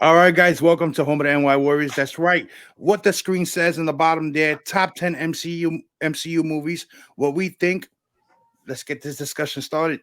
All right, guys, welcome to Home of the NY Warriors. That's right. What the screen says in the bottom there, top 10 MCU movies. What we think. Let's get this discussion started.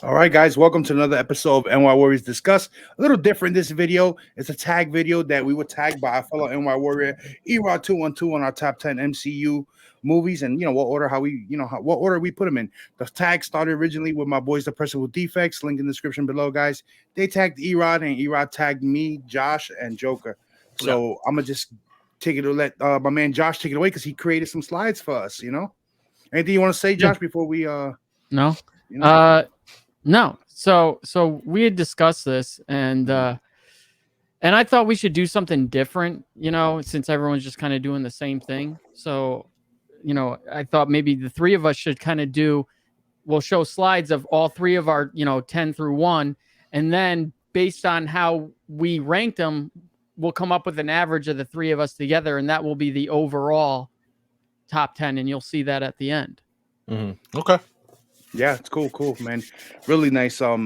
All right, guys, welcome to another episode of NY Warriors Discuss. A little different this video. It's a tag video that we were tagged by our fellow NY Warrior Erod 212 on our top 10 MCU movies, and what order what order we put them in. The tag started originally with my boys, the Pressable Defects. Link in the description below, guys. They tagged Erod, and Erod tagged me, Josh, and Joker. So I'm gonna just take it to let my man Josh take it away because he created some slides for us. Anything you want to say, Josh, before we No. No. So we had discussed this, and I thought we should do something different, since everyone's just kind of doing the same thing. So, I thought maybe the three of us should kind of we'll show slides of all three of our, 10 through 1, and then based on how we ranked them, we'll come up with an average of the three of us together, and that will be the overall top 10, and you'll see that at the end. Mm-hmm. Okay. Yeah, it's cool, man. Really nice. I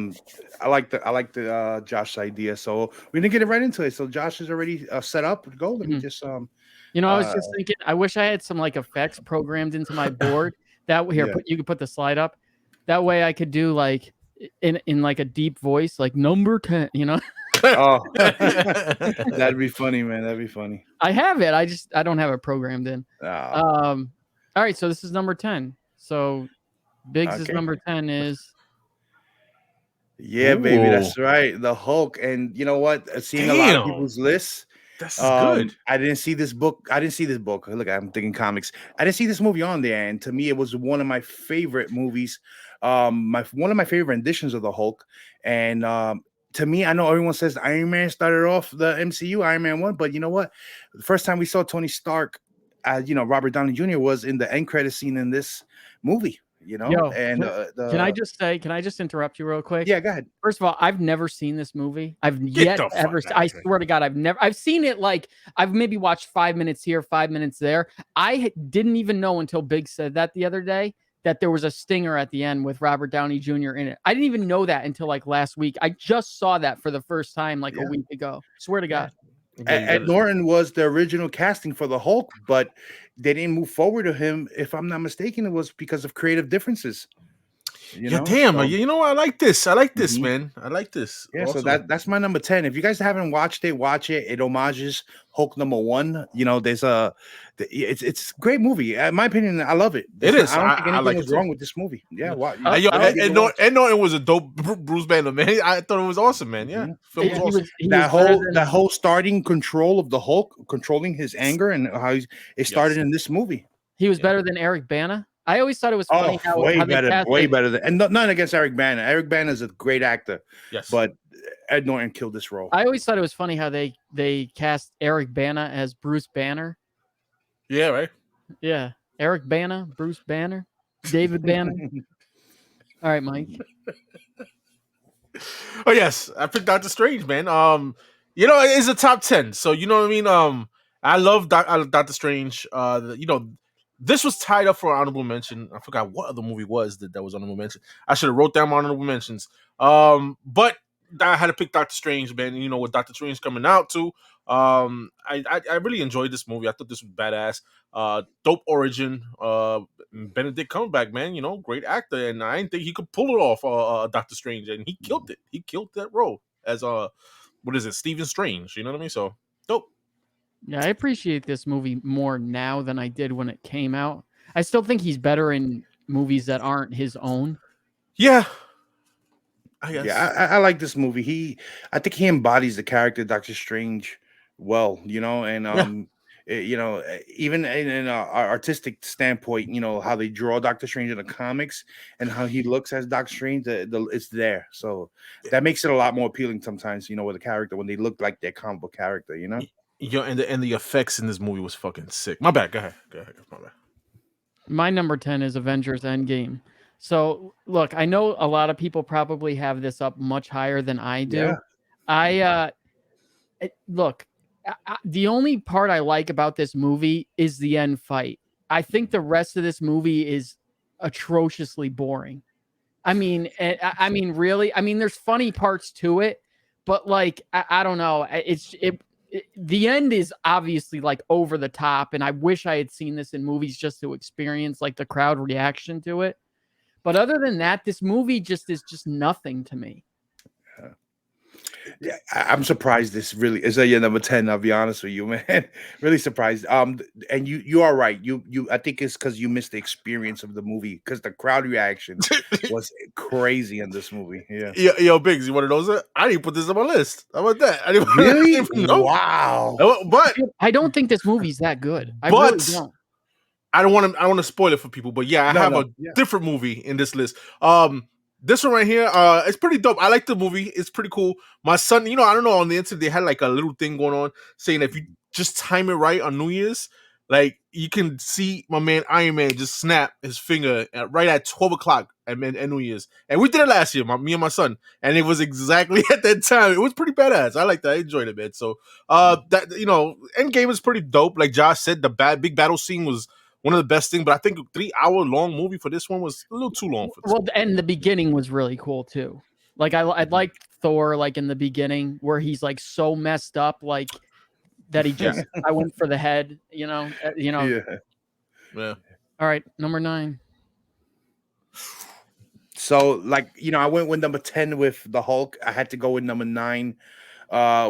like the Josh idea. So we're gonna get it right into it. So Josh is already set up. Go. Let me just I was just thinking. I wish I had some effects programmed into my board. You could put the slide up. That way, I could do in a deep voice, like number 10. Oh, that'd be funny, man. That'd be funny. I have it. I don't have it programmed in. Oh. All right. So this is number 10. So. Biggs' number 10 is. Yeah, baby, that's right. The Hulk. And you know what? Seeing a lot of people's lists. That's good. I didn't see this book. Look, I'm thinking comics. I didn't see this movie on there. And to me, it was one of my favorite movies. One of my favorite renditions of the Hulk. And to me, I know everyone says Iron Man started off the MCU, Iron Man 1. But you know what? The first time we saw Tony Stark, Robert Downey Jr. was in the end credit scene in this movie. Can I just interrupt you real quick? Yeah, go ahead. First of all, I've never seen this movie. I swear to God, I've seen it. I've maybe watched 5 minutes here, 5 minutes there. I didn't even know until Big said that the other day that there was a stinger at the end with Robert Downey Jr. in it. I didn't even know that until last week. I just saw that for the first time a week ago. Swear to God. Ed Norton was the original casting for the Hulk, but they didn't move forward to him. If I'm not mistaken, it was because of creative differences. You know what? I like this. Man. I like this. Yeah, awesome. So that's my number 10. If you guys haven't watched it, watch it. It homages Hulk number 1. There's it's a great movie. In my opinion, I love it. It is. I don't think anything was wrong with this movie. Yeah. Ed Norton was a dope Bruce Banner, man. I thought it was awesome, man. Yeah. Was awesome. That whole starting control of the Hulk, controlling his anger and how it started in this movie. He was better than Eric Bana. I always thought it was funny way better than, and nothing against Eric Bana. Eric Bana is a great actor. Yes. But Ed Norton killed this role. I always thought it was funny how they cast Eric Bana as Bruce Banner. Yeah, right. Yeah. Eric Bana, Bruce Banner, David Banner. All right, Mike. Oh yes, I picked Doctor Strange, man. It's a top 10. So you know what I mean. I love Doctor Strange. This was tied up for an honorable mention. I forgot what other movie was that was honorable mention. I should have wrote down my honorable mentions. But I had to pick Doctor Strange, man. With Doctor Strange coming out too. I really enjoyed this movie. I thought this was badass. Dope origin. Benedict Cumberbatch, man. Great actor, and I didn't think he could pull it off. Doctor Strange, and he killed it. He killed that role as Stephen Strange. You know what I mean? So dope. Yeah, I appreciate this movie more now than I did when it came out. I still think he's better in movies that aren't his own. Yeah. I like this movie. I think he embodies the character Doctor Strange well, and even in an artistic standpoint, how they draw Doctor Strange in the comics and how he looks as Doctor Strange, it's there. So that makes it a lot more appealing sometimes, with a character when they look like their comic book character, Yo, and the effects in this movie was fucking sick. My bad. Go ahead. My bad. My number 10 is Avengers End Game. So look, I know a lot of people probably have this up much higher than I do. Yeah. Look, the only part I like about this movie is the end fight. I think the rest of this movie is atrociously boring. I mean, really. I mean, there's funny parts to it, but like, I don't know. The end is obviously like over the top, and I wish I had seen this in movies just to experience like the crowd reaction to it. But other than that, this movie just is just nothing to me. Yeah, I'm surprised this really is your number 10. I'll be honest with you, man. Really surprised. And you are right. You I think it's because you missed the experience of the movie because the crowd reaction was crazy in this movie. Yeah. Yo, Biggs, you want to know that? I didn't put this on my list. How about that? I didn't, Really? No. Wow. But I don't think this movie's that good. I really don't. I don't want to spoil it for people, but yeah, I have a different movie in this list. This one right here, it's pretty dope. I like the movie. It's pretty cool. My son, I don't know, on the internet, they had like a little thing going on saying if you just time it right on New Year's, like you can see my man Iron Man just snap his finger right at 12 o'clock at New Year's. And we did it last year, me and my son. And it was exactly at that time. It was pretty badass. I like that. I enjoyed it, man. So, that, Endgame is pretty dope. Like Josh said, the big battle scene was one of the best things, but I think a 3-hour long movie for this one was a little too long for this. Well, and the beginning was really cool too. Like I liked Thor, like in the beginning where he's like so messed up, like that he just I went for the head, Yeah. All right, number 9. So like, I went with number 10 with the Hulk. I had to go with number 9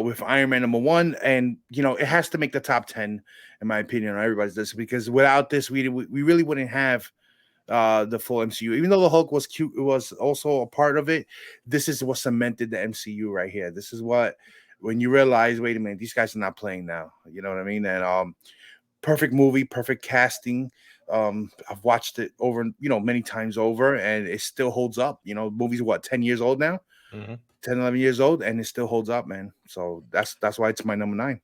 with Iron Man number 1, and it has to make the top 10 in my opinion on everybody's list, because without this we really wouldn't have the full MCU. Even though the Hulk was cute, it was also a part of it. This is what cemented the MCU right here. This is what, when you realize, wait a minute, these guys are not playing now. You know what I mean? And perfect movie, perfect casting. I've watched it over, many times over, and it still holds up. Movie's what, 10 years old now? 10, 11 years old, and it still holds up, man. So that's why it's my number 9.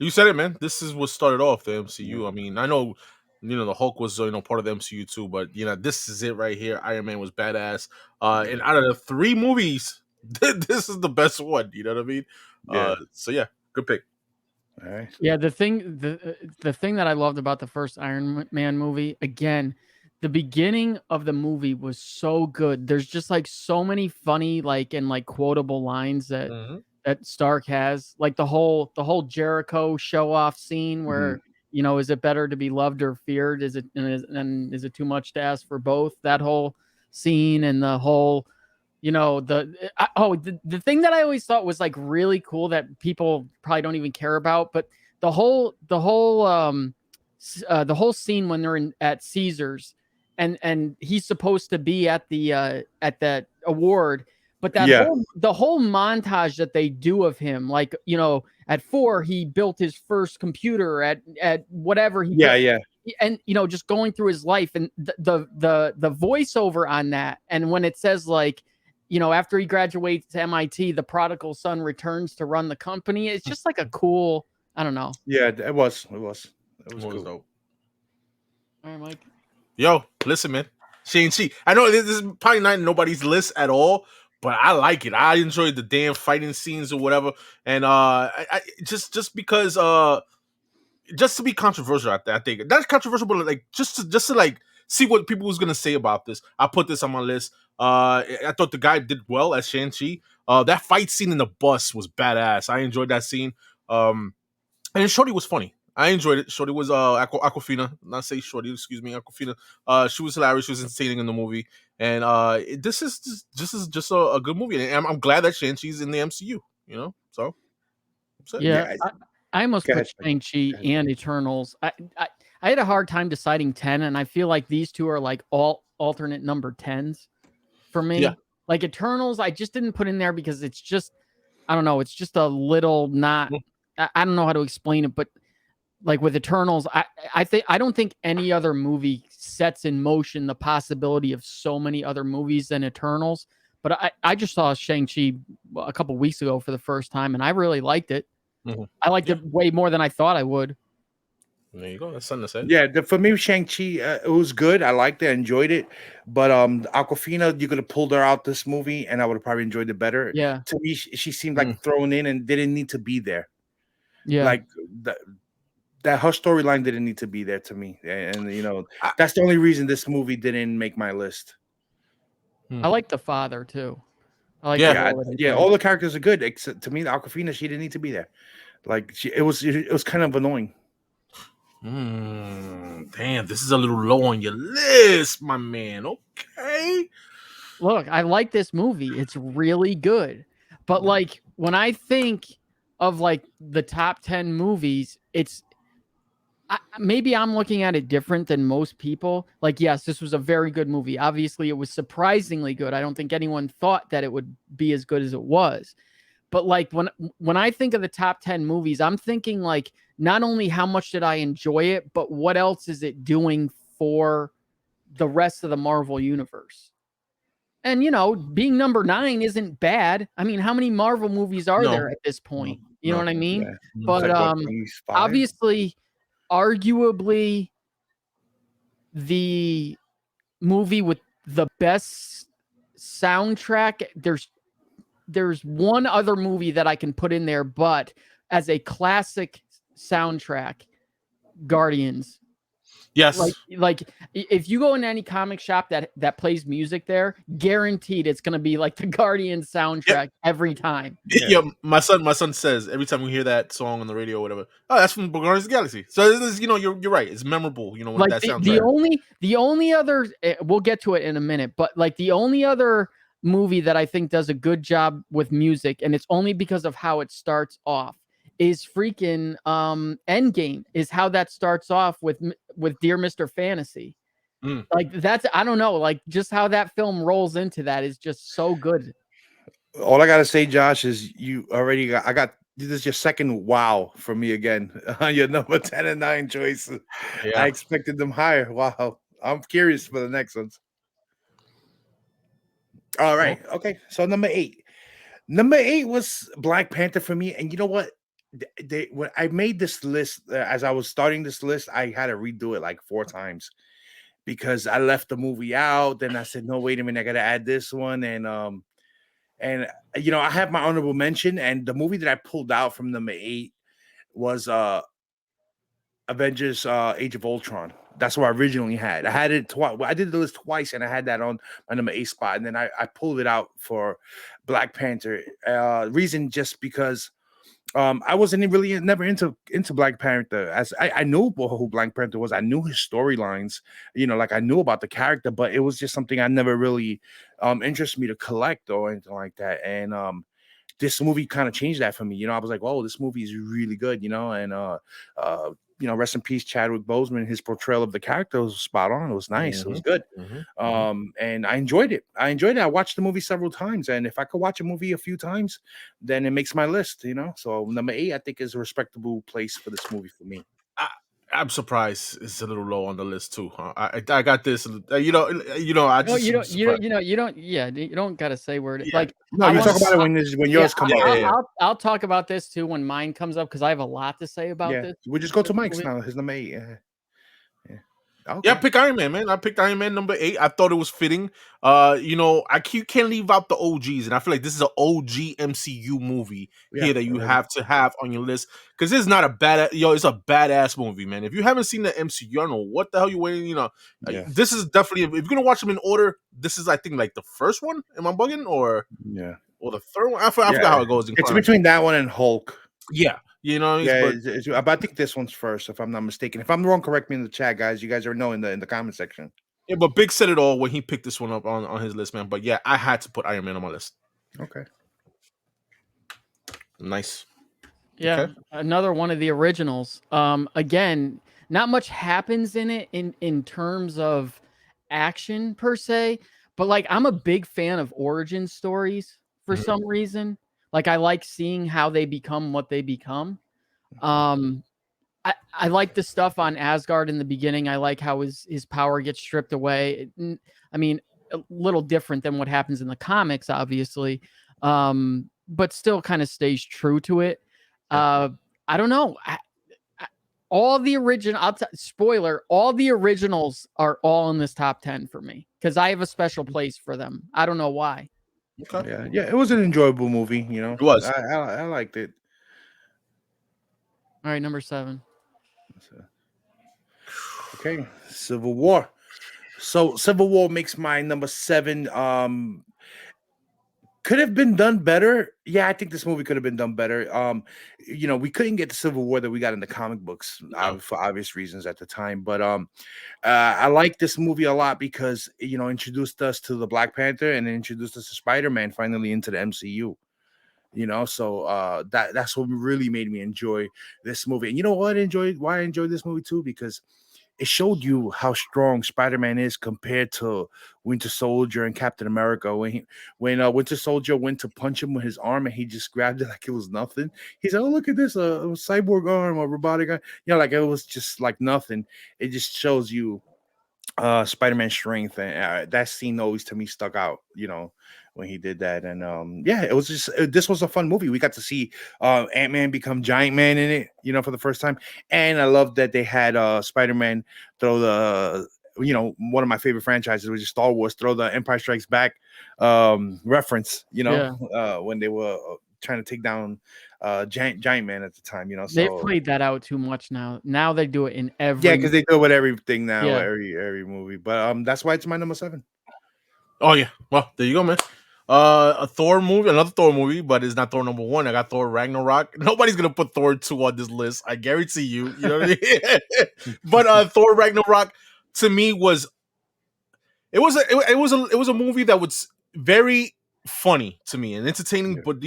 You said it, man. This is what started off the MCU. I mean, I know, the Hulk was, part of the MCU too, but this is it right here. Iron Man was badass. And out of the 3 movies, this is the best one. You know what I mean? Yeah. So yeah, good pick. All right. Yeah, the thing that I loved about the first Iron Man movie, again, the beginning of the movie was so good. There's just like so many funny and quotable lines that Stark has, like the whole Jericho show off scene where is it better to be loved or feared? Is it too much to ask for both? That whole scene, and the whole the thing that I always thought was like really cool that people probably don't even care about, but the whole scene when they're at Caesars and he's supposed to be at that award, but the whole montage that they do of him, like at 4 he built his first computer, at whatever he built, and just going through his life, and the voiceover on that, and when it says like after he graduates to MIT, the prodigal son returns to run the company. It's just like a cool, I don't know. Yeah, it was cool. Dope. All right, Mike. Yo, listen, man. Shang-Chi. I know this is probably not nobody's list at all, but I like it. I enjoyed the damn fighting scenes or whatever. And I just because just to be controversial, I think that's controversial, but like just to like see what people was gonna say about this. I put this on my list. I thought the guy did well as Shang-Chi. That fight scene in the bus was badass. I enjoyed that scene. And Shorty was funny. I enjoyed it. Shorty was Aquafina. Not say Shorty, excuse me, Aquafina. She was hilarious. She was entertaining in the movie. And this is just a good movie. And I'm glad that Shang-Chi's in the MCU. So yeah. I almost put Shang-Chi and Eternals. I had a hard time deciding 10, and I feel like these two are like all alternate number 10s for me. Yeah. Like Eternals, I just didn't put in there because it's just, I don't know, it's just a little not, I don't know how to explain it, but like with Eternals, I don't think any other movie sets in motion the possibility of so many other movies than Eternals. But I just saw Shang-Chi a couple weeks ago for the first time, and I really liked it. I liked it way more than I thought I would. There you go. That's something to say. Yeah, for me, Shang-Chi, it was good. I liked it, I enjoyed it. But Awkwafina, you could have pulled her out this movie, and I would have probably enjoyed it better. Yeah. To me, she seemed like thrown in and didn't need to be there. Yeah. Like that her storyline didn't need to be there to me. And that's the only reason this movie didn't make my list. I like the father too. I like all the characters are good, except to me, Awkwafina, she didn't need to be there. Like it was kind of annoying. Damn, this is a little low on your list, my man. Okay. Look, I like this movie. It's really good. But like when I think of like the top 10 movies, maybe I'm looking at it different than most people. Like, yes, this was a very good movie. Obviously, it was surprisingly good. I don't think anyone thought that it would be as good as it was. But like when I think of the top 10 movies, I'm thinking like not only how much did I enjoy it, but what else is it doing for the rest of the Marvel universe? And being number 9 isn't bad. I mean, how many Marvel movies are there at this point? You know what I mean? Yeah. But obviously, arguably the movie with the best soundtrack, there's one other movie that I can put in there, but as a classic soundtrack, Guardians. Yes. Like if you go in any comic shop that plays music there, guaranteed it's gonna be like the Guardians soundtrack every time. Yeah, my son says every time we hear that song on the radio or whatever, oh, that's from Guardians of the Galaxy. So you're right. It's memorable. When like that sounds the only other we'll get to it in a minute, but like the only other movie that I think does a good job with music, and it's only because of how it starts off, is freaking Endgame, is how that starts off with Dear Mr. Fantasy. Like that's, I don't know, like just how that film rolls into that is just so good. All I gotta say, Josh, is you already got this is your second wow for me again on your number 10 and 9 choices. Yeah. I expected them higher. Wow. I'm curious for the next ones. All right. Okay. So number 8. Number 8 was Black Panther for me. And you know what? When I made this list, as I was starting this list, I had to redo it like 4 times because I left the movie out. Then I said, no, wait a minute, I gotta add this one. And I have my honorable mention, and the movie that I pulled out from number 8 was Avengers Age of Ultron. That's what I originally had. I had it twice. I did the list twice, and I had that on my number 8 spot. And then I pulled it out for Black Panther. Reason just because I wasn't really never into Black Panther. As I knew who Black Panther was. I knew his storylines. Like I knew about the character, but it was just something I never really interested me to collect or anything like that. And this movie kind of changed that for me. I was like, oh, this movie is really good. And rest in peace, Chadwick Boseman. His portrayal of the character was spot on. It was nice. It was good. And I enjoyed it. I watched the movie several times, and if I could watch a movie a few times, then it makes my list. So number 8, I think, is a respectable place for this movie for me. I'm surprised it's a little low on the list too. I got this. You don't gotta say where it is. Like, no, you talk about it when yours come up. I'll talk about this too when mine comes up because I have a lot to say about this. We just go to Mike's now. His number 8. Okay. Yeah, I picked Iron Man, man. I picked Iron Man number 8. I thought it was fitting. You can't leave out the OGs, and I feel like this is an OG MCU movie here that you have to have on your list because it's not a it's a badass movie, man. If you haven't seen the MCU, I don't know what the hell you're waiting. This is definitely, if you're gonna watch them in order, this is, I think, like the first one. Am I bugging or the third one? I forgot how it goes. It's between that one and Hulk. Yeah. But I think this one's first, if I'm not mistaken. If I'm wrong, correct me in the chat, guys. You guys are know in the comment section. Yeah, but Big said it all when he picked this one up on his list, man. But yeah, I had to put Iron Man on my list. Okay. Nice. Yeah, okay. Another one of the originals. Again, not much happens in it in terms of action per se, but like I'm a big fan of origin stories for some reason. Like I like seeing how they become what they become. I like the stuff on Asgard in the beginning. I like how his power gets stripped away. I mean, a little different than what happens in the comics, obviously, but still kind of stays true to it. I don't know. All the original spoiler, all the originals are all in this top 10 for me because I have a special place for them. I don't know why. Okay. Yeah, it was an enjoyable movie. You know, It was. I liked it. All right, number 7. Okay, Civil War. So Civil War makes my number 7. Could have been done better. Yeah, I think this movie could have been done better. We couldn't get the Civil War that we got in the comic books for obvious reasons at the time. But I like this movie a lot because introduced us to the Black Panther and introduced us to Spider-Man finally into the MCU. So that's what really made me enjoy this movie. And you know what? Why I enjoyed this movie too, because it showed you how strong Spider-Man is compared to Winter Soldier and Captain America. When Winter Soldier went to punch him with his arm and he just grabbed it like it was nothing. He said, "Oh, look at this, a cyborg arm, a robotic arm." Like it was just like nothing. It just shows you Spider-Man's strength, and that scene always to me stuck out. When he did that, and it was just this was a fun movie. We got to see Ant-Man become Giant Man in it, for the first time, and I love that they had Spider-Man throw the one of my favorite franchises, which is Star Wars, throw the Empire Strikes Back reference, when they were trying to take down Giant Man at the time, so They've played that out too much now. Now they do it in every because they do it with everything now, Yeah. every movie. But that's why it's my number 7. Oh yeah. Well, there you go, man. Another Thor movie, but it's not Thor number 1. I got Thor Ragnarok. Nobody's gonna put Thor 2 on this list. I guarantee you. You know what I mean? But Thor Ragnarok to me was it was a movie that was very funny to me and entertaining, but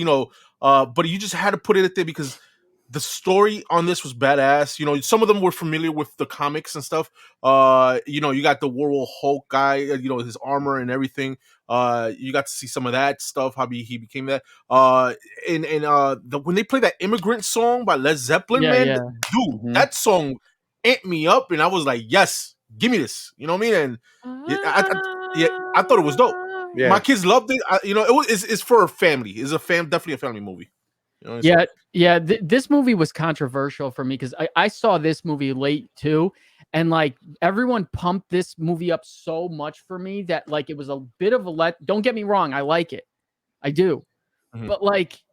but you just had to put it there because the story on this was badass. Some of them were familiar with the comics and stuff. You got the Werewolf Hulk guy, his armor and everything. You got to see some of that stuff, how he became that. When they played that Immigrant song by Led Zeppelin, dude, that song amped me up, and I was like, yes, give me this. You know what I mean? And I thought it was dope. Yeah. My kids loved it. It's for a family. It's definitely a family movie. This movie was controversial for me because I saw this movie late too, and like everyone pumped this movie up so much for me that like it was a bit of a don't get me wrong, I like it, I do, but like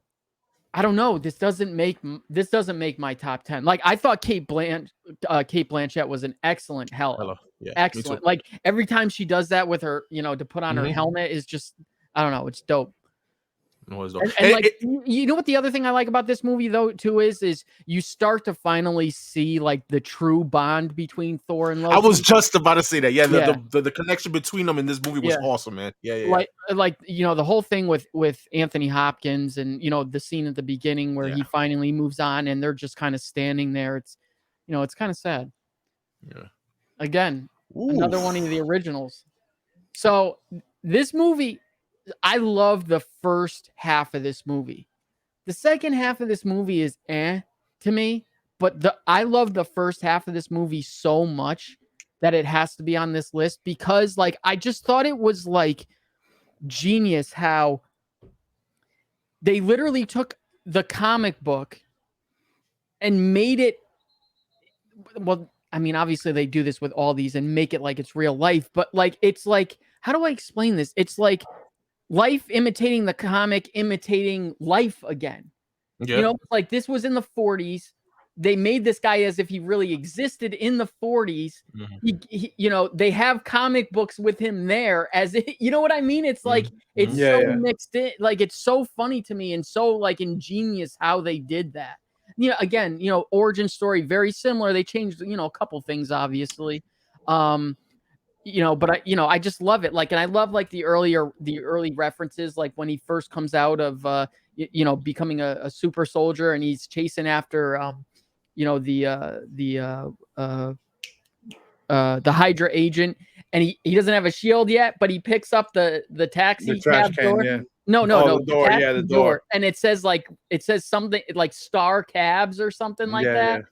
I don't know, this doesn't make my top 10. Like I thought Kate Blanchett was an excellent excellent. Like every time she does that with her, to put on her helmet is just, I don't know, it's dope. And like, you know what the other thing I like about this movie though too is you start to finally see like the true bond between Thor and Loki. I was just about to say that. Yeah, the connection between them in this movie was awesome, man. Yeah. Like the whole thing with Anthony Hopkins and the scene at the beginning where he finally moves on and they're just kind of standing there. It's it's kind of sad. Yeah. Again, another one of the originals. So this movie, I love the first half of this movie. The second half of this movie is to me, but I love the first half of this movie so much that it has to be on this list because like I just thought it was like genius how they literally took the comic book and made it, well, I mean, obviously they do this with all these and make it like it's real life, but like it's like, how do I explain this? It's like life imitating the comic, imitating life again. Like this was in the 40s. They made this guy as if he really existed in the 40s. He, they have comic books with him there as it, you know what I mean? It's like, it's mixed in. Like, it's so funny to me and so like ingenious how they did that. Again, origin story, very similar. They changed, a couple things, obviously. But I just love it. Like, and I love like the early references, like when he first comes out of, becoming a super soldier and he's chasing after, the Hydra agent, and he doesn't have a shield yet, but he picks up the taxi cab door. Yeah. No, the door. And it says something like Star Cabs or something like that.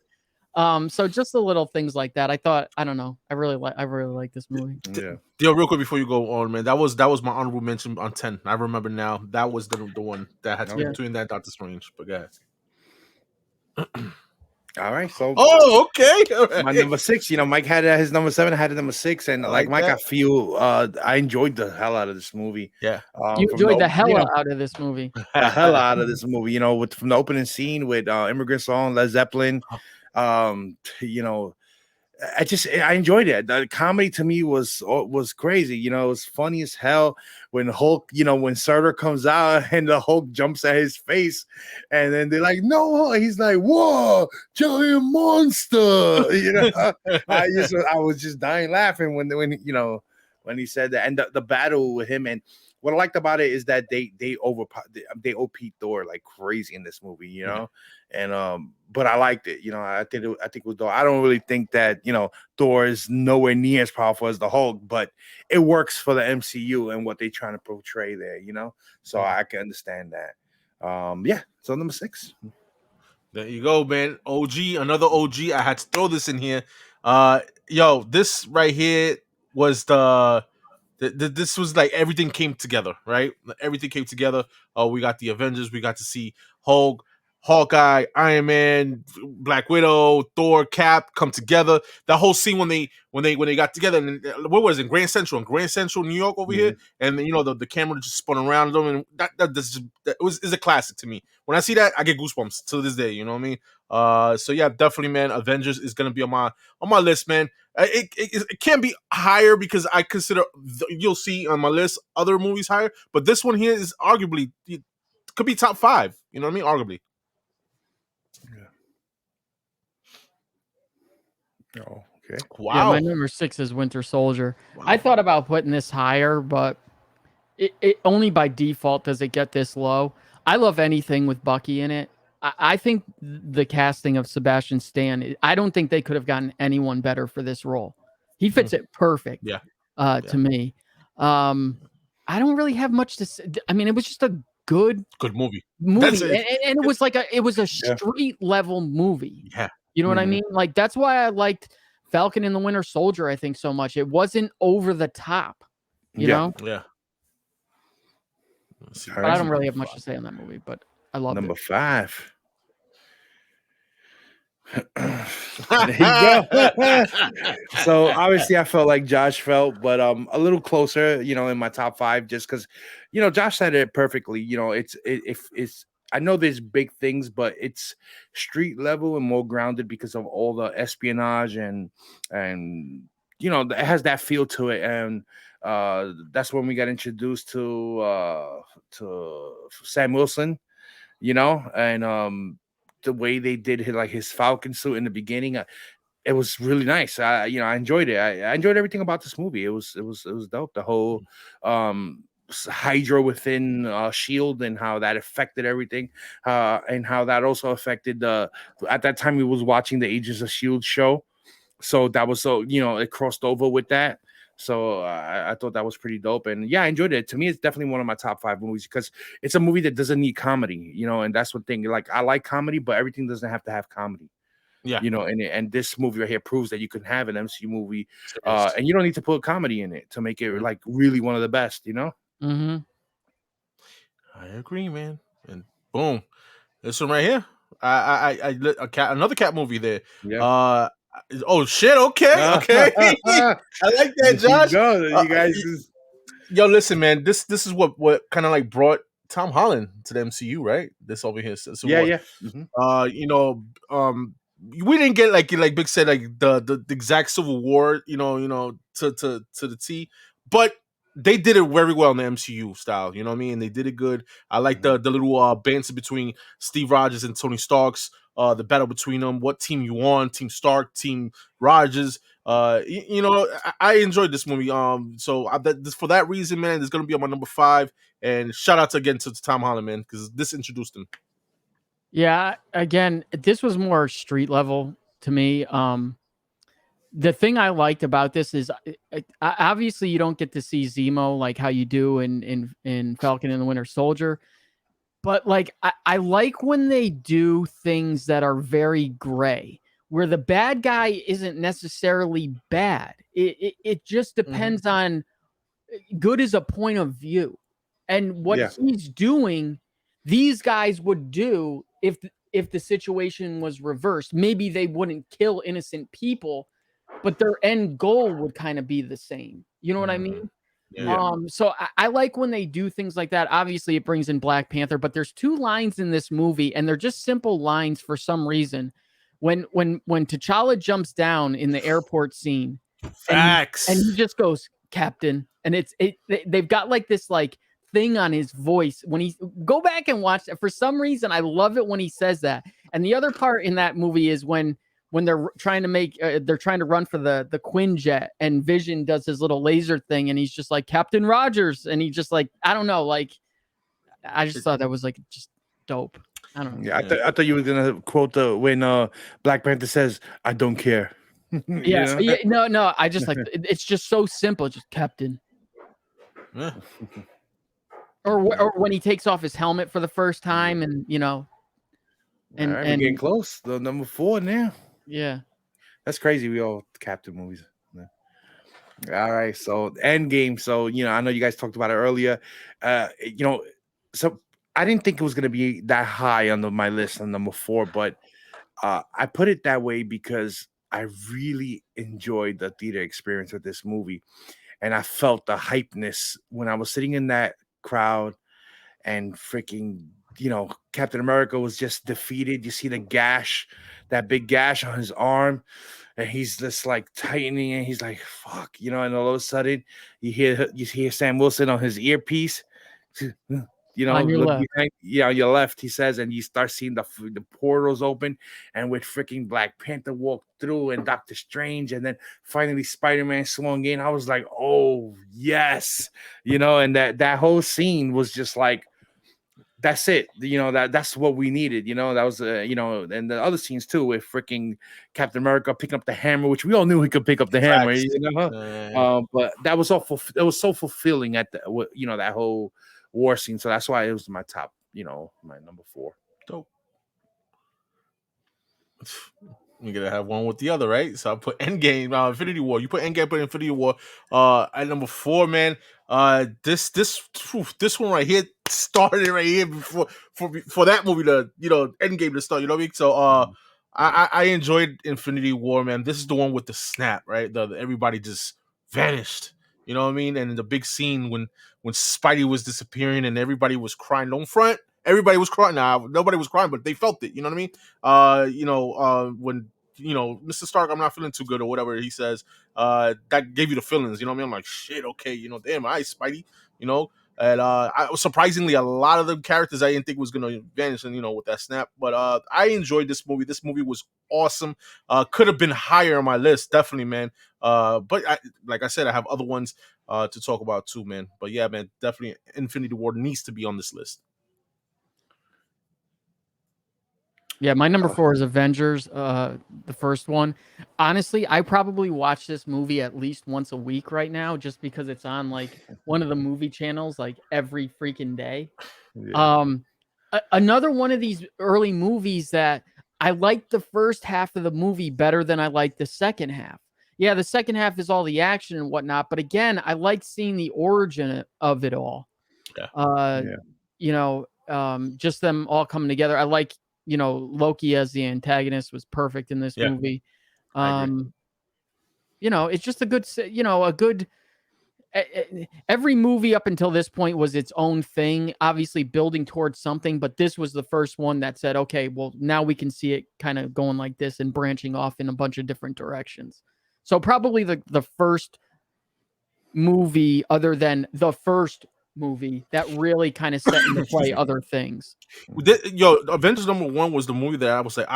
Yeah. So just the little things like that. I don't know. I really like this movie. Yeah. Yo, real quick before you go on, man, that was my honorable mention on 10. I remember now. That was the one that had to be between that Doctor Strange. But go ahead. All right, so okay. All right. my number 6, Mike had his number 7, I had his number 6, and like Mike, that. I feel I enjoyed the hell out of this movie. Yeah. You enjoyed the hell out of this movie. The hell out of this movie, from the opening scene with Immigrant Song, Led Zeppelin. I enjoyed it. The comedy to me was crazy. It was funny as hell when Hulk, when Surtur comes out and the Hulk jumps at his face, and then they're like, "No!" He's like, "Whoa, giant monster!" I was just dying laughing when he said that, and the battle with him. And what I liked about it is that they OP Thor like crazy in this movie, and but I liked it. I think it was dope. I don't really think that Thor is nowhere near as powerful as the Hulk, but it works for the MCU and what they're trying to portray there. So I can understand that. So number 6. There you go, man. Another OG. I had to throw this in here. This right here was this was like everything came together, right? Everything came together. We got the Avengers. We got to see Hulk, Hawkeye, Iron Man, Black Widow, Thor, Cap come together. That whole scene when they got together, and what was it? Grand Central, New York over here, and the camera just spun around them, and that is a classic to me. When I see that, I get goosebumps to this day. You know what I mean? So yeah, definitely, man. Avengers is gonna be on my list, man. It can be higher because I consider you'll see on my list other movies higher, but this one here is arguably could be top 5. You know what I mean? Arguably. Yeah. Oh, okay. Wow. Yeah, my number 6 is Winter Soldier. Wow. I thought about putting this higher, but it only by default does it get this low. I love anything with Bucky in it. I think the casting of Sebastian Stan, I don't think they could have gotten anyone better for this role. He fits it perfect. To me. I don't really have much to say. I mean, it was just a good movie. And it was like a street level movie. Yeah. You know what I mean? Like, that's why I liked Falcon and the Winter Soldier, I think, so much. It wasn't over the top, you know? Yeah. But I don't really have much to say on that movie, but I love it. Number 5. There you go. So obviously I felt like Josh felt, but a little closer, in my top 5, just because, Josh said it perfectly. It's I know there's big things, but it's street level and more grounded because of all the espionage and it has that feel to it. And that's when we got introduced to Sam Wilson, and the way they did his Falcon suit in the beginning, it was really nice. I enjoyed it. I enjoyed everything about this movie. It was dope. The whole Hydra within Shield and how that affected everything, and how that also affected at that time we was watching the Agents of Shield show, so that was it crossed over with that. So I thought that was pretty dope, and yeah, I enjoyed it. To me, it's definitely one of my top 5 movies because it's a movie that doesn't need comedy, and that's one thing. Like, I like comedy, but everything doesn't have to have comedy. Yeah, and this movie right here proves that you can have an MCU movie, and you don't need to put comedy in it to make it like really one of the best. Mm-hmm. I agree, man. And boom, this one right here. Another cat movie there. Yeah. Oh shit! Okay. I like that, Josh. You guys, listen, man. This is what kind of like brought Tom Holland to the MCU, right? This over here. So yeah. Mm-hmm. We didn't get like Big said, like the exact Civil War, to the T, but they did it very well in the MCU style. You know what I mean? They did it good. I like the little banter between Steve Rogers and Tony Stark's. The battle between them, what team you on, Team Stark, Team Rogers. I enjoyed this movie. So for that reason, man, it's gonna be on my number 5. And shout out again to Tom Holland, man, because this introduced him. Yeah, again, this was more street level to me. The thing I liked about this is obviously you don't get to see Zemo like how you do in Falcon and the Winter Soldier. But like, I like when they do things that are very gray, where the bad guy isn't necessarily bad. It just depends on good is a point of view. And what he's doing, these guys would do if if the situation was reversed. Maybe they wouldn't kill innocent people, but their end goal would kind of be the same. You know what I mean? Yeah. So I like when they do things like that. Obviously, it brings in Black Panther, but there's 2 lines in this movie, and they're just simple lines for some reason. When T'Challa jumps down in the airport scene, Facts, and he just goes, "Captain," and they've got like this like thing on his voice when he go back and watch it. For some reason, I love it when he says that. And the other part in that movie is when they're trying to make they're trying to run for the Quinjet, and Vision does his little laser thing, and he's just like Captain Rogers, and he just like, I don't know, like I just thought that was like just dope. I don't know. Yeah, I thought you were gonna quote when Black Panther says, "I don't care." Yeah, no, I just like it's just so simple, just Captain. Yeah. Or when he takes off his helmet for the first time, and and we're getting close. The number 4 now. Yeah, that's crazy. We all Captain movies. All right, so End Game. So I know you guys talked about it earlier. So I didn't think it was gonna be that high on my list on number 4, but I put it that way because I really enjoyed the theater experience with this movie, and I felt the hypeness when I was sitting in that crowd, and freaking Captain America was just defeated. You see the gash, that big gash on his arm, and he's just like tightening, and he's like, "Fuck," and all of a sudden you hear Sam Wilson on his earpiece. On your left. On your left, he says, and you start seeing the portals open, and with freaking Black Panther walked through, and Doctor Strange, and then finally Spider-Man swung in. I was like, oh yes, and that whole scene was just like, that's it, that's what we needed, that was and the other scenes too, with freaking Captain America picking up the hammer, which we all knew he could pick up the hammer, but that was it was so fulfilling at the that whole war scene. So that's why it was my top, my number 4. Dope. We're gonna have one with the other, right? So I put Endgame, Infinity War. You put Endgame, put Infinity War. At number 4, man. This one right here started right here for that movie to Endgame to start. You know what I mean? So I enjoyed Infinity War, man. This is the one with the snap, right? The everybody just vanished. You know what I mean? And the big scene when Spidey was disappearing and everybody was crying. Don't front. Everybody was crying. Nah, nobody was crying, but they felt it. You know what I mean? When Mr. Stark, I'm not feeling too good or whatever he says, that gave you the feelings. You know what I mean? I'm like, shit, okay, damn, all right, Spidey. And I was surprisingly a lot of the characters I didn't think was gonna vanish, and with that snap. But I enjoyed this movie. This movie was awesome. Could have been higher on my list, definitely, man. But like I said, I have other ones to talk about too, man. But yeah, man, definitely Infinity War needs to be on this list. Yeah, my number 4 is Avengers, the first one. Honestly, I probably watch this movie at least once a week right now, just because it's on like one of the movie channels like every freaking day. Yeah. Another one of these early movies that I like the first half of the movie better than I like the second half. Yeah, the second half is all the action and whatnot, but again, I like seeing the origin of it all. Just them all coming together. I like Loki as the antagonist was perfect in this movie. It's just a good, every movie up until this point was its own thing, obviously building towards something, but this was the first one that said, okay, well, now we can see it kind of going like this and branching off in a bunch of different directions. So probably the first movie, other than the first movie, that really kind of set into play other things. Avengers number 1 was the movie that I was like,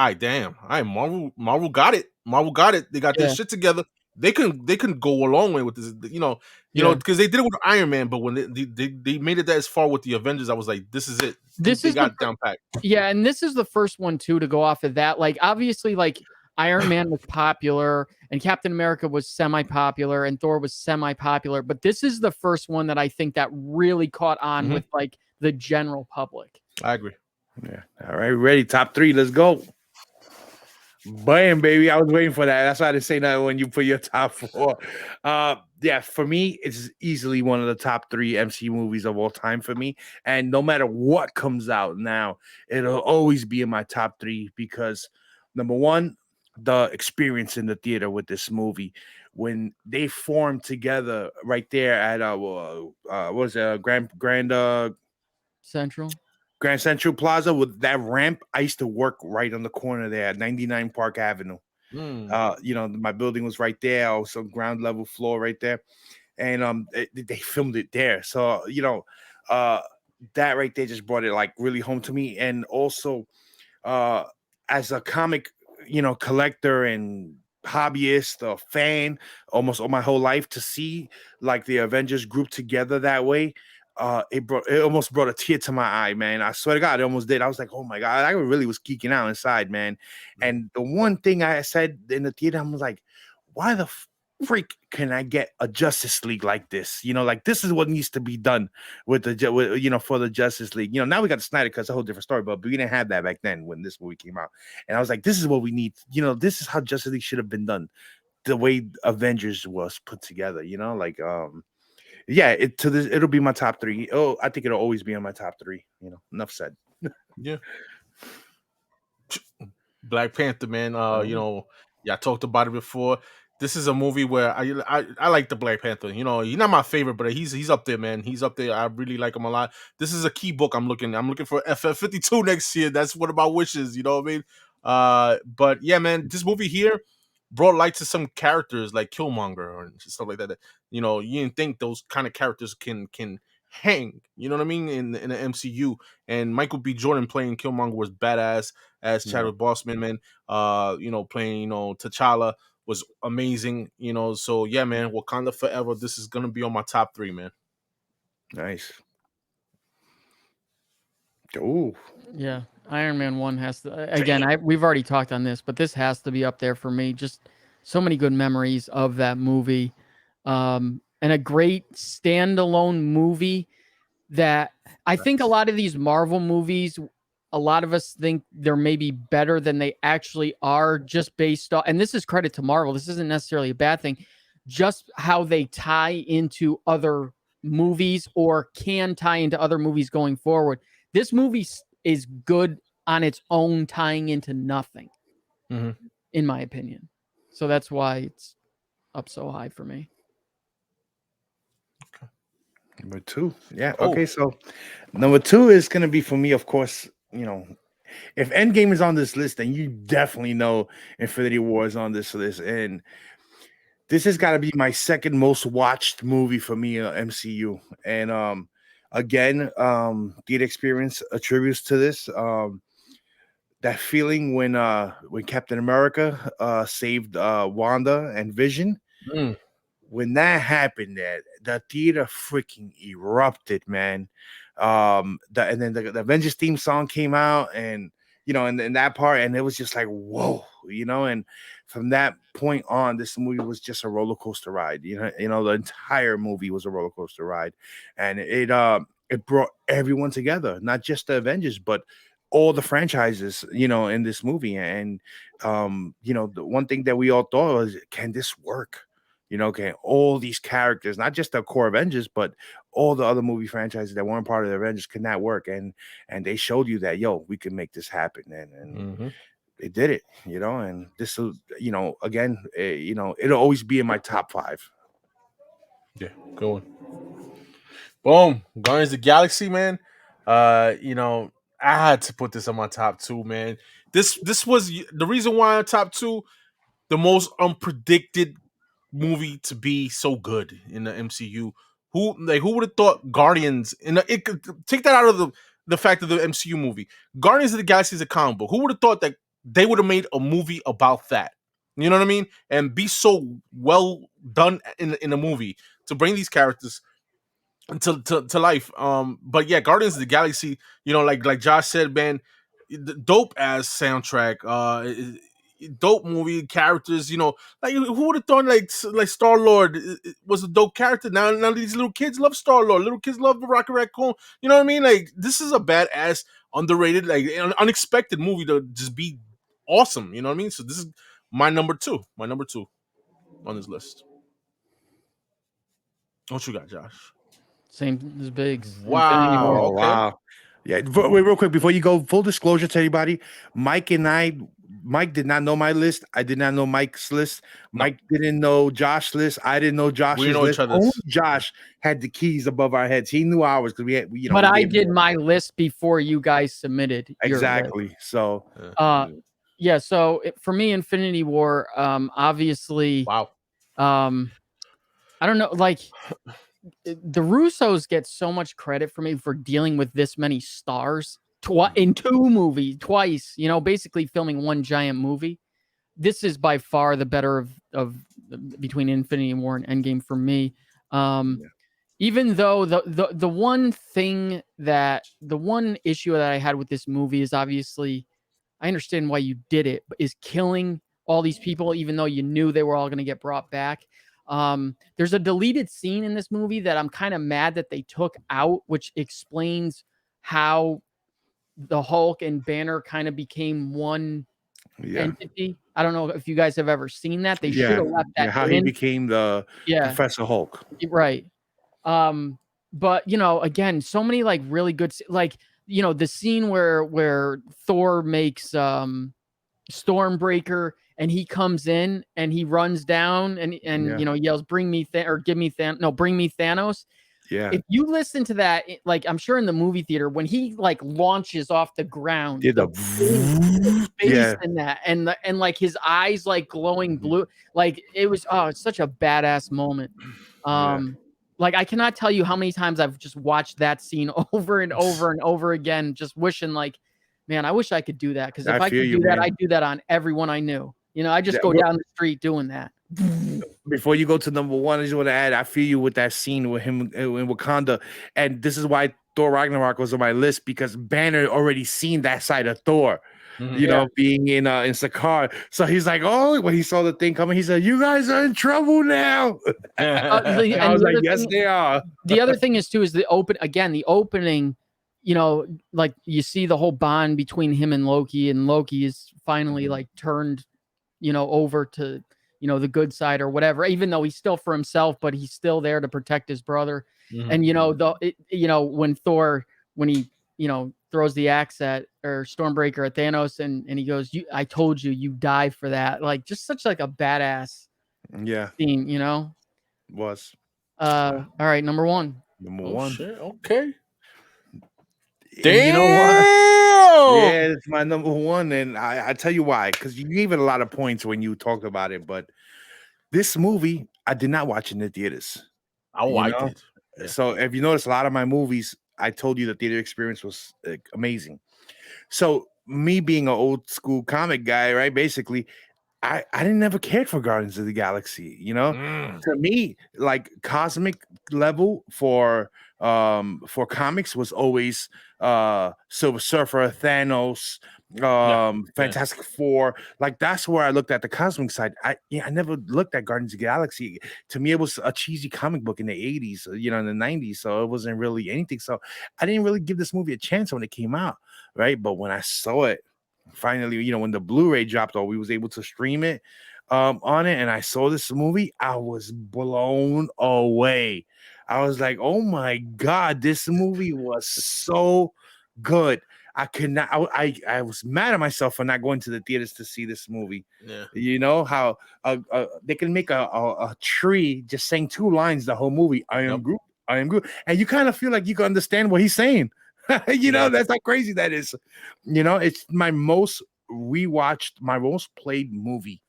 Marvel got it. They got this shit together. They can go a long way with this, because they did it with Iron Man, but when they made it that as far with the Avengers, I was like, this is it. They got it down packed. Yeah, and this is the first one too to go off of that. Like, obviously, like Iron Man was popular and Captain America was semi-popular and Thor was semi-popular, but this is the first one that I think that really caught on with like the general public. I agree. Yeah. All right, ready? Top 3. Let's go. Bam, baby. I was waiting for that. That's why I didn't say nothing when you put your top 4. Yeah, for me, it's easily one of the top 3 MCU movies of all time for me. And no matter what comes out now, it'll always be in my top 3 because number one, the experience in the theater with this movie when they formed together right there at what was it, Central. Grand Central Plaza with that ramp. I used to work right on the corner there at 99 Park Avenue. My building was right there, also ground level floor right there, and they filmed it there. So uh, that right there just brought it like really home to me, and also uh, as a comic, collector and hobbyist, a fan, almost all my whole life to see like the Avengers group together that way. It almost brought a tear to my eye, man. I swear to God, it almost did. I was like, oh my God, I really was geeking out inside, man. And the one thing I said in the theater, I was like, why the freak can I get a Justice League like this? Like this is what needs to be done with for the Justice League. Now we got the Snyder Cut, it's a whole different story, but we didn't have that back then when this movie came out. And I was like, this is what we need. This is how Justice League should have been done, the way Avengers was put together. Yeah, it'll be my top 3. Oh, I think it'll always be in my top 3. Enough said. Yeah. Black Panther, man. I talked about it before. This is a movie where I like the Black Panther. He's not my favorite, but he's up there, man. He's up there. I really like him a lot. This is a key book I'm looking for FF52 next year. That's one of my wishes. You know what I mean? But yeah, man, this movie here brought light to some characters like Killmonger and stuff like that. You didn't think those kind of characters can hang. You know what I mean? In the MCU, and Michael B. Jordan playing Killmonger was badass as Chadwick Boseman, man. Playing T'Challa was amazing. So yeah, man, Wakanda Forever. This is gonna be on my top 3, man. Nice. Oh yeah, Iron Man 1 has to. Again, we've already talked on this, but this has to be up there for me. Just so many good memories of that movie, and a great standalone movie that I think a lot of these Marvel movies, a lot of us think they're maybe better than they actually are, just based on, and this is credit to Marvel. This isn't necessarily a bad thing, just how they tie into other movies or can tie into other movies going forward. This movie is good on its own, tying into nothing, in my opinion. So that's why it's up so high for me. Number 2. Yeah. Okay. So number 2 is going to be for me, of course, if Endgame is on this list, then you definitely know Infinity War is on this list. And this has got to be my second most watched movie for me, MCU. And again, the experience attributes to this. That feeling when Captain America saved Wanda and Vision. When that happened, the theater freaking erupted, man. And then the Avengers theme song came out, and in that part, and it was just like, whoa, and from that point on, this movie was just a roller coaster ride. The entire movie was a roller coaster ride, and it brought everyone together, not just the Avengers, but all the franchises, in this movie. And the one thing that we all thought was, can this work? Can all these characters, not just the core Avengers, but all the other movie franchises that weren't part of the Avengers, can that work? And they showed you that, we can make this happen. And they did it, and this will, again, it'll always be in my top 5. Yeah, go on. Boom. Guardians of the Galaxy, man. I had to put this on my top 2, man. This was the reason why I'm top 2, the most unpredicted movie to be so good in the MCU. Who would have thought Guardians take that out of the fact of the MCU movie. Guardians of the Galaxy is a comic book. Who would have thought that they would have made a movie about that? You know what I mean? And be so well done in a movie to bring these characters to life. But yeah, Guardians of the Galaxy, like Josh said, man, dope ass soundtrack, dope movie, characters, like who would have thought like Star-Lord was a dope character. Now these little kids love Star-Lord, little kids love the Rocket Raccoon. You know what I mean? Like, this is a badass, underrated, like an unexpected movie to just be awesome. You know what I mean? So this is my number two on this list. What you got, Josh? Same as Biggs. Infinity War. Wow. Oh, Okay. wow. Yeah. Wait, real quick before you go, full disclosure to everybody, Mike did not know my list. I did not know Mike's list. No. Mike didn't know Josh's list. I didn't know Josh's know list. each other's. Only Josh had the keys above our heads. He knew ours because but I did my list before you guys submitted your exactly. list. So yeah. So for me, Infinity War, obviously, wow. I don't know, like the Russos get so much credit for me for dealing with this many stars in two movies twice, you know, basically filming one giant movie. This is by far the better of between Infinity War and Endgame for me. Even though the one issue that I had with this movie is obviously, I understand why you did it, but is killing all these people, even though you knew they were all going to get brought back. There's a deleted scene in this movie that I'm kind of mad that they took out, which explains how the Hulk and Banner kind of became one entity. I don't know if you guys have ever seen that. They should have left that how in. he became the Professor Hulk. Right. But you know, again, so many like really good, like, you know, the scene where Thor makes Stormbreaker and he comes in and he runs down and you know, yells, "Bring me bring me Thanos." Yeah. If you listen to that, like, I'm sure in the movie theater when he like launches off the ground, the face in that, and like his eyes like glowing blue, like it was it's such a badass moment. Like, I cannot tell you how many times I've just watched that scene over and over and over again, just wishing like, man, I wish I could do that. Because if I could do that, I'd do that on everyone I knew. You know, I just go down the street doing that. Before you go to number one, I just want to add, I feel you with that scene with him in Wakanda. And this is why Thor Ragnarok was on my list, because Banner already seen that side of Thor. You know, being in Sakaar. So he's like, oh, when he saw the thing coming, he said, "You guys are in trouble now." I was like, yes, they are. The other thing is the opening, you know, like you see the whole bond between him and Loki is finally like turned, you know, over to, you know, the good side or whatever, even though he's still for himself, but he's still there to protect his brother. And, you know, when Thor, when he, you know, throws the axe at Stormbreaker at Thanos and he goes, I told you, you die for that. Like, just such like a badass scene, you know? Was. All right, number one. Number one. Shit. Okay. Damn. You know what? Yeah, it's my number one. And I tell you why, because you gave it a lot of points when you talked about it. But this movie, I did not watch in the theaters. Oh, I did. Yeah. So if you notice, a lot of my movies, I told you the theater experience was amazing. So me being an old school comic guy, right? Basically, I didn't ever cared for Guardians of the Galaxy. You know, to me, like cosmic level for comics was always Silver Surfer, Thanos, Fantastic Four. Like that's where I looked at the cosmic side. I never looked at Guardians of the Galaxy. To me, it was a cheesy comic book in the 80s, you know, in the 90s. So it wasn't really anything. So I didn't really give this movie a chance when it came out, right? But when I saw it, finally, you know, when the Blu-ray dropped, or we was able to stream it on it, and I saw this movie, I was blown away. I was like, oh my God, this movie was so good. I could not. I was mad at myself for not going to the theaters to see this movie. Yeah. You know how they can make a tree just saying two lines the whole movie. I am Groot. I am Groot, and you kind of feel like you can understand what he's saying. You know, that's how crazy that is. You know, it's my most rewatched, my most played movie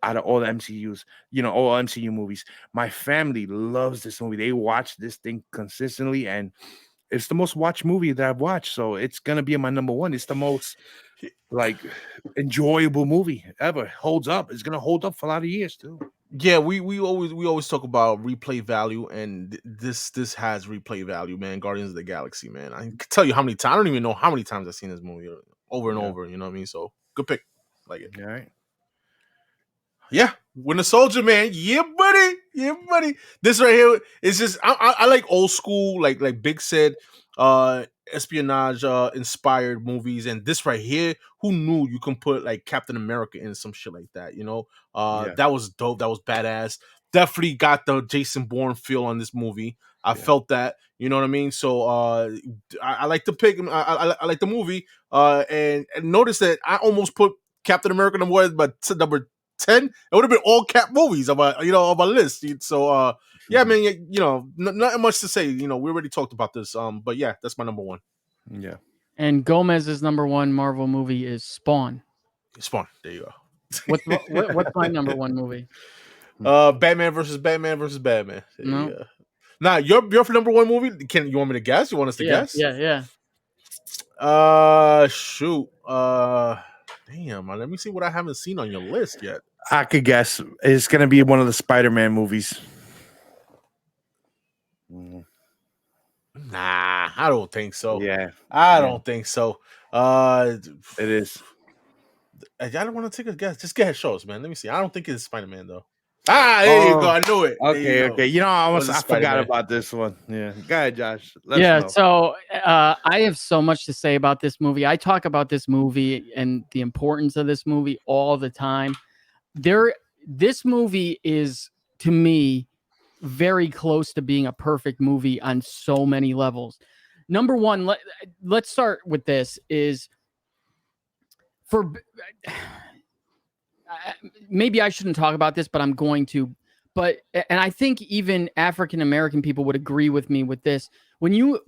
out of all the MCUs, you know, all MCU movies. My family loves this movie. They watch this thing consistently, and it's the most watched movie that I've watched. So it's gonna be in my number one. It's the most like enjoyable movie ever. Holds up. It's gonna hold up for a lot of years too. Yeah, we always talk about replay value, and this has replay value, man. Guardians of the Galaxy, man. I can tell you how many times. I don't even know how many times I've seen this movie over and over. You know what I mean? So good pick. Like it. All right. Yeah. Winter Soldier, man. Yeah, buddy. Yeah, buddy. This right here is just I like old school, like Big said, espionage inspired movies. And this right here, who knew you can put like Captain America in some shit like that, you know? That was dope. That was badass. Definitely got the Jason Bourne feel on this movie. I felt that, you know what I mean? So I like the pick. I like the movie. And notice that I almost put Captain America number 10. It would have been all cap movies on my list. So yeah, man, you know, not much to say. You know, we already talked about this. But yeah, that's my number one. Yeah. And Gomez's number one Marvel movie is Spawn. Spawn. There you go. What's my number one movie? Batman versus Batman versus Batman. No. Now your number one movie. You want me to guess? You want us to guess? Yeah. Shoot. Damn. Let me see what I haven't seen on your list yet. I could guess it's gonna be one of the Spider-Man movies. Nah, I don't think so. Yeah, I don't think so. it is. I don't want to take a guess. Just go ahead, show us, man. Let me see. I don't think it's Spider-Man though. There you go. I knew it. Okay. You know, I forgot about this one. Yeah. Go ahead, Josh. Let us know. So I have so much to say about this movie. I talk about this movie and the importance of this movie all the time. This movie is, to me, very close to being a perfect movie on so many levels. Number one, let's start with this is maybe I shouldn't talk about this, but I'm going to. And I think even African-American people would agree with me with this. When you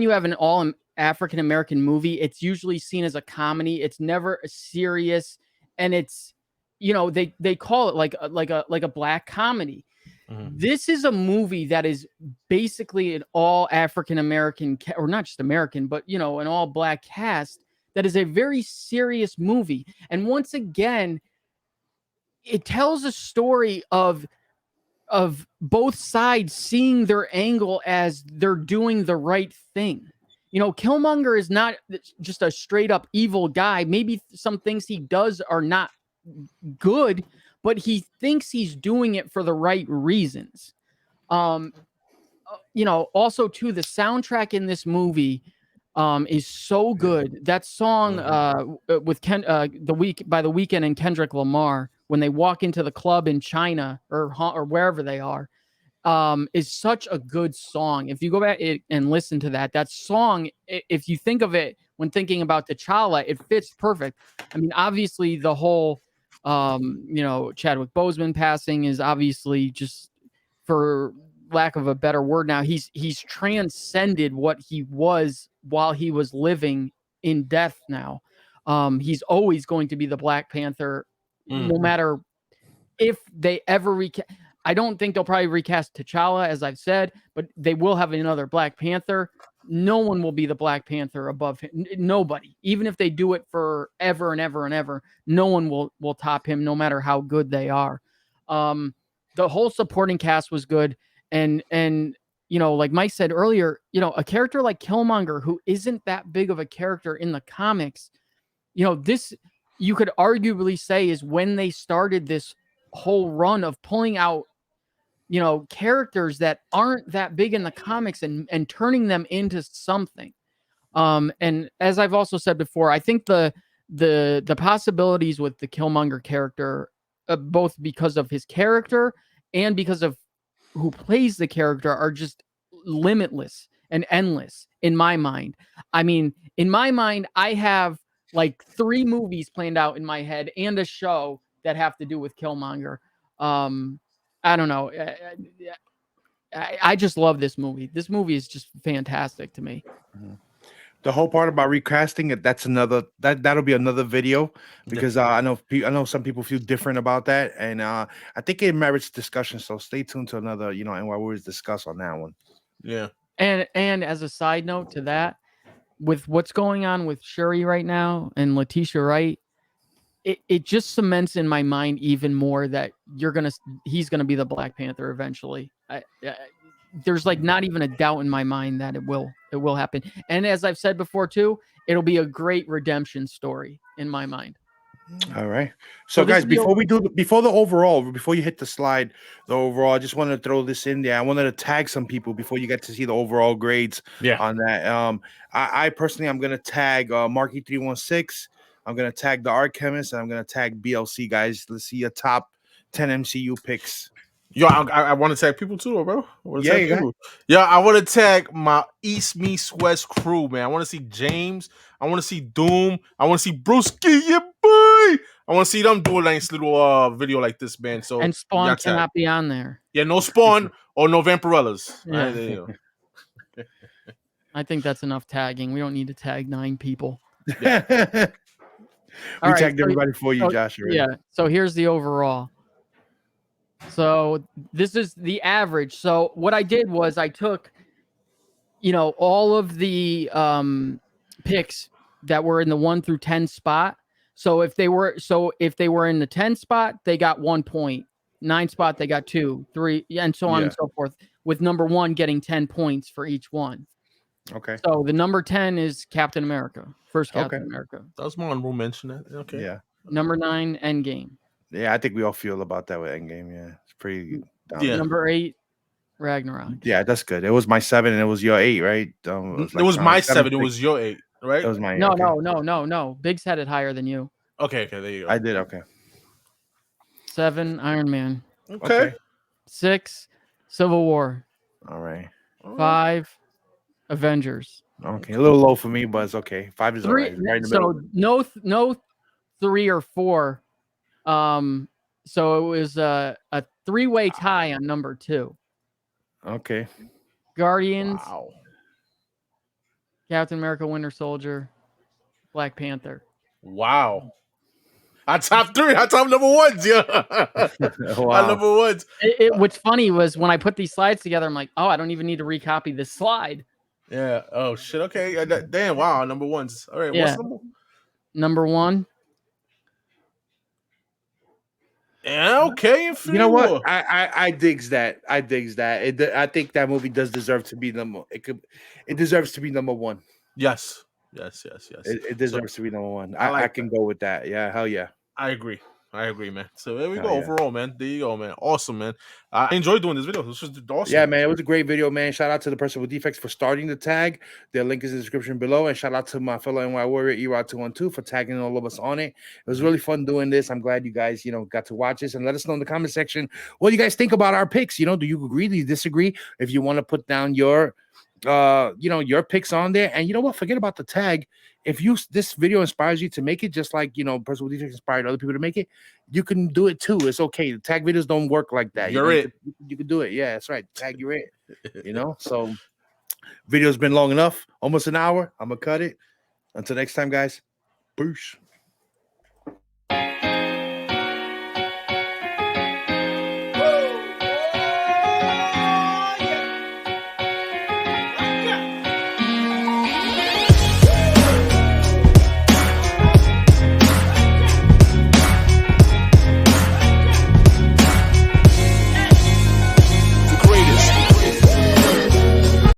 have an all African-American movie, it's usually seen as a comedy. It's never serious. And it's, you know, they call it like a black comedy. Mm-hmm. This is a movie that is basically an all African-American, or not just American, but, you know, an all black cast that is a very serious movie. And once again, it tells a story of both sides seeing their angle as they're doing the right thing. You know, Killmonger is not just a straight up evil guy. Maybe some things he does are not good, but he thinks he's doing it for the right reasons. You know, also too, the soundtrack in this movie is so good. That song with by The Weeknd and Kendrick Lamar, when they walk into the club in China or wherever they are, is such a good song. If you go back and listen to that song, if you think of it when thinking about T'Challa, it fits perfect. I mean, obviously the whole, you know, Chadwick Boseman passing is obviously, just for lack of a better word, now he's transcended what he was while he was living in death now. He's always going to be the Black Panther, no matter if they ever I don't think they'll probably recast T'Challa, as I've said, but they will have another Black Panther. No one will be the Black Panther above him. Nobody. Even if they do it for ever and ever and ever, no one will top him, no matter how good they are. The whole supporting cast was good. And you know, like Mike said earlier, you know, a character like Killmonger, who isn't that big of a character in the comics, you know, this, you could arguably say, is when they started this whole run of pulling out, you know, characters that aren't that big in the comics and turning them into something. And as I've also said before, I think the possibilities with the Killmonger character, both because of his character and because of who plays the character, are just limitless and endless in my mind. I mean, in my mind, I have like 3 movies planned out in my head and a show that have to do with Killmonger. I don't know. I just love this movie. This movie is just fantastic to me. The whole part about recasting it, that'll be another video, because I know some people feel different about that, and I think it merits discussion. So stay tuned to another, you know, NY Warriors discuss on that one. Yeah. And as a side note to that, with what's going on with Shuri right now and Letitia Wright, it just cements in my mind even more that he's gonna be the Black Panther eventually. There's like not even a doubt in my mind that it will happen. And as I've said before too, it'll be a great redemption story in my mind. All right. So guys, before the overall, before you hit the slide, the overall, I just wanted to throw this in there. I wanted to tag some people before you get to see the overall grades on that. I personally, I'm gonna tag Marky316. I'm gonna tag the Art Kemist, and I'm gonna tag BLC, guys. Let's see your top 10 MCU picks. Yo, I want to tag people too, bro. Yeah, you got. Yeah, I want to tag my East Meets West crew, man. I want to see James. I want to see Doom. I want to see Brewski, yeah, boy. I want to see them do a nice little video like this, man. So and Spawn cannot be on there. Yeah, no Spawn or no Vampirellas. Yeah. There you go. I think that's enough tagging. We don't need to tag 9 people. Yeah. We tagged everybody for you, Josh. Already. Yeah. So here's the overall. So this is the average. So what I did was I took, all of the picks that were in the 1 through 10 spot. So if they were in the 10 spot, they got 1 point. 9 spot, they got 2, 3, and so on and so forth. With number 1 getting 10 points for each one. Okay. So the number 10 is Captain America. First Captain America. That was my honorable mention. Okay. Yeah. Number 9, Endgame. Yeah, I think we all feel about that with Endgame. Yeah, it's pretty. Yeah. Number 8, Ragnarok. Yeah, that's good. It was my 7 and it was your 8, right? It was my 7. It was your 8, right? It was my 8. No. Biggs had it higher than you. Okay, there you go. I did. Okay. 7, Iron Man. Okay. 6, Civil War. All right. 5, Avengers. Okay, a little low for me, but it's okay. 5 is 3, right in the middle. So no 3 or 4. So it was a 3-way tie on number 2. Okay. Guardians. Wow. Captain America, Winter Soldier, Black Panther. Wow. Our top 3, our top number 1s, yeah. Wow. Our number 1s. What's funny was when I put these slides together, I'm like, oh, I don't even need to recopy this slide. Yeah. Oh shit. Okay. Damn. Wow. Number 1s. All right. Yeah. What's number 1? Yeah. Okay. You know what? I digs that. I think that movie does deserve to be it deserves to be number 1. Yes. It deserves to be number 1. I can go with that. Yeah. Hell yeah. I agree, man. So there we go. Overall, man. There you go, man. Awesome, man. I enjoyed doing this video. This was awesome. Yeah, man. It was a great video, man. Shout out to the Pressable Defects for starting the tag. Their link is in the description below. And shout out to my fellow NY Warrior, Erod 212, for tagging all of us on it. It was really fun doing this. I'm glad you guys, got to watch this. And let us know in the comment section what you guys think about our picks. Do you agree? Do you disagree? If you want to put down your your picks on there. And you know what? Forget about the tag. If this video inspires you to make it, just like Pressable Defects inspired other people to make it, you can do it too. It's okay. The tag videos don't work like that. You can do it. Yeah, that's right. Tag, you're it. So video's been long enough, almost an hour. I'm gonna cut it. Until next time, guys. Peace.